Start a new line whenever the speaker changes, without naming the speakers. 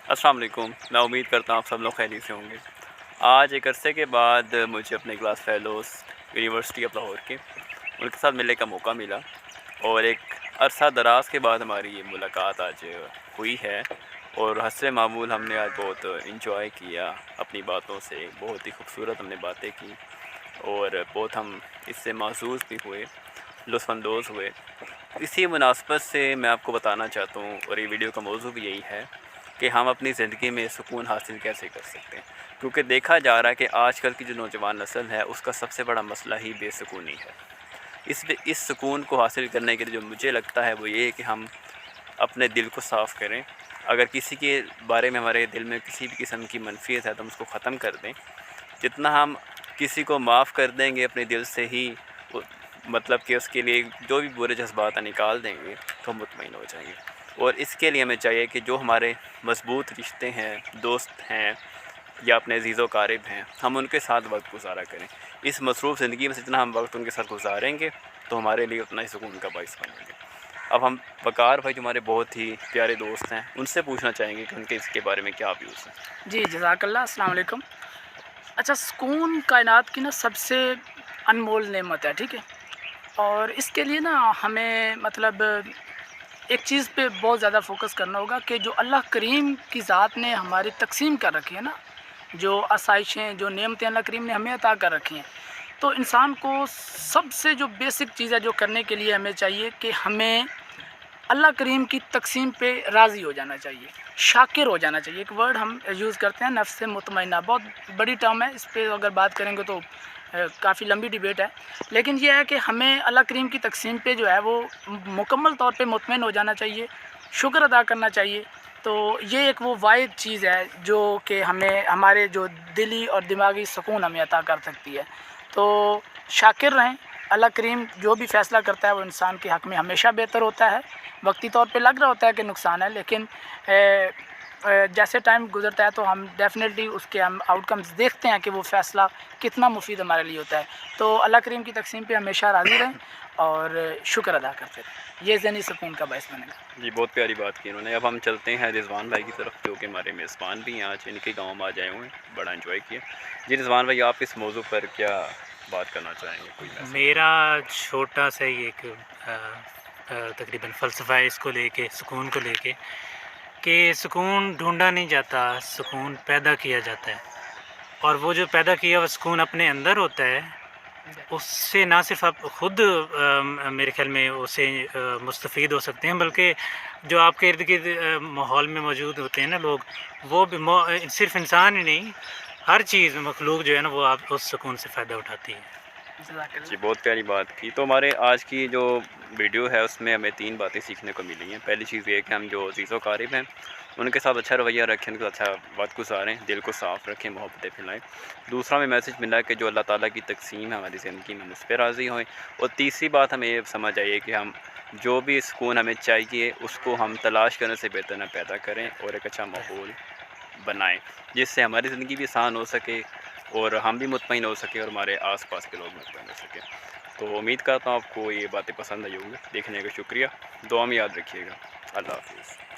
अस्सलाम वालेकुम। मैं उम्मीद करता हूँ आप सब लोग खैरियत से होंगे। आज एक अरसे के बाद मुझे अपने class fellows university of Lahore के उनके साथ मिलने का मौका मिला और एक अरसा दराज के बाद हमारी ये मुलाकात आज हुई है और हस्से मामूल हमने आज बहुत इंजॉय किया अपनी बातों से। बहुत ही खूबसूरत हमने बातें की और बहुत हम इससे महसूस भी हुए, लुत्फ़अंदोज़ हुए। इसी मुनासबत से मैं आपको बताना चाहता हूँ और ये वीडियो का मौजू भी यही है कि हम अपनी ज़िंदगी में सुकून हासिल कैसे कर सकते हैं, क्योंकि देखा जा रहा है कि आजकल की जो नौजवान नस्ल है उसका सबसे बड़ा मसला ही बेसुकूनी है। इसलिए इस सुकून को हासिल करने के लिए जो मुझे लगता है वो ये है कि हम अपने दिल को साफ़ करें। अगर किसी के बारे में हमारे दिल में किसी भी किस्म की मनफियत है तो हम उसको ख़त्म कर दें। जितना हम किसी को माफ़ कर देंगे अपने दिल से ही मतलब कि उसके लिए जो भी बुरे जज्बात निकाल देंगे तो मुतमईन हो जाएंगे। और इसके लिए हमें चाहिए कि जो हमारे मज़बूत रिश्ते हैं, दोस्त हैं या अपने अज़ीज़ो क़ारिब हैं, हम उनके साथ वक्त गुजारा करें। इस मसरूफ़ ज़िंदगी में जितना हम वक्त उनके साथ गुजारेंगे तो हमारे लिए उतना ही सुकून का बाइस बनेंगे। अब हम वक़ार भाई जो हमारे बहुत ही प्यारे दोस्त हैं उनसे पूछना चाहेंगे कि उनके इसके बारे में क्या व्यूज़ हैं।
जी जज़ाकल्लाह, अस्सलाम वालेकुम। अच्छा, सुकून कायनात की ना सबसे अनमोल नेमत है, ठीक है। और इसके लिए ना हमें मतलब एक चीज़ पे बहुत ज़्यादा फोकस करना होगा कि जो अल्लाह करीम की ज़ात ने हमारी तकसीम कर रखी है ना, जो आसाइशें, जो नेमतें अल्लाह करीम ने हमें अता कर रखी हैं, तो इंसान को सबसे जो बेसिक चीज़ है जो करने के लिए हमें चाहिए कि हमें अल्लाह करीम की तकसीम पे राज़ी हो जाना चाहिए, शाकिर हो जाना चाहिए। एक वर्ड हम यूज़ करते हैं नफ्स मुतमइन्ना, बहुत बड़ी टर्म है, इस पर अगर बात करेंगे तो काफ़ी लंबी डिबेट है। लेकिन ये है कि हमें अल्लाह करीम की तकसीम पे जो है वो मुकम्मल तौर पे मुतमइन हो जाना चाहिए, शुक्र अदा करना चाहिए। तो ये एक वो वाहिद चीज़ है जो कि हमें हमारे जो दिली और दिमागी सुकून हमें अता कर सकती है। तो शाकिर रहें। अल्लाह करीम जो भी फ़ैसला करता है वो इंसान के हक़ में हमेशा बेहतर होता है। वक्ती तौर पे लग रहा होता है कि नुकसान है, लेकिन जैसे टाइम गुज़रता है तो हम डेफ़िनेटली उसके हम आउटकम्स देखते हैं कि वो फ़ैसला कितना मुफीद हमारे लिए होता है। तो अल्लाह करीम की तकसीम पे हमेशा राज़ी रहें और शुक्र अदा करते रहें, ये ज़हनी सुकून का बाइस बनेगा।
जी, बहुत प्यारी बात की इन्होंने। अब हम चलते हैं रिज़वान भाई की तरफ जो कि हमारे मेज़बान भी हैं, आज इनके गाँव में आज आए हुए हैं, बड़ा एंजॉय किया। जी रिज़वान भाई, आप इस मौजू पर क्या बात करना चाहेंगे, कोई मैसेज?
मेरा छोटा सा ही एक तकरीबन फ़लसफ़ा है इसको लेके, सुकून को लेके, कि सुकून ढूंढा नहीं जाता, सुकून पैदा किया जाता है। और वो जो पैदा किया हुआ सुकून अपने अंदर होता है, उससे ना सिर्फ आप ख़ुद मेरे ख़्याल में उससे मुस्तफ़ीद हो सकते हैं, बल्कि जो आपके इर्द गिर्द माहौल में मौजूद होते हैं ना लोग, वो भी सिर्फ इंसान ही नहीं, हर चीज़ मखलूक जो है ना वो आप उस सुकून से फ़ायदा उठाती है।
जी, बहुत प्यारी बात की। तो हमारे आज की जो वीडियो है उसमें हमें 3 बातें सीखने को मिली हैं। पहली चीज़ ये है कि हम जो अज़ीज़ो क़ारिब हैं उनके साथ अच्छा रवैया रखें, उनके साथ अच्छा वक्त गुज़ारें, दिल को साफ़ रखें, मोहब्बतें फैलाएँ। दूसरा हमें मैसेज मिला कि जो अल्लाह ताला की तकसीम है हमारी ज़िंदगी में, हम उस पे राज़ी होएँ। और तीसरी बात हमें ये समझ आई है कि हम जो भी सुकून हमें चाहिए उसको हम तलाश करने से बेहतर ना पैदा करें और एक अच्छा माहौल बनाएँ, जिससे हमारी ज़िंदगी भी आसान हो सके और हम भी मुतमईन हो सकें और हमारे आस-पास के लोग मुतमईन हो सकें। तो उम्मीद करता हूँ आपको ये बातें पसंद आई होंगी। देखने का शुक्रिया। दुआ में याद रखिएगा। अल्लाह हाफ़िज़।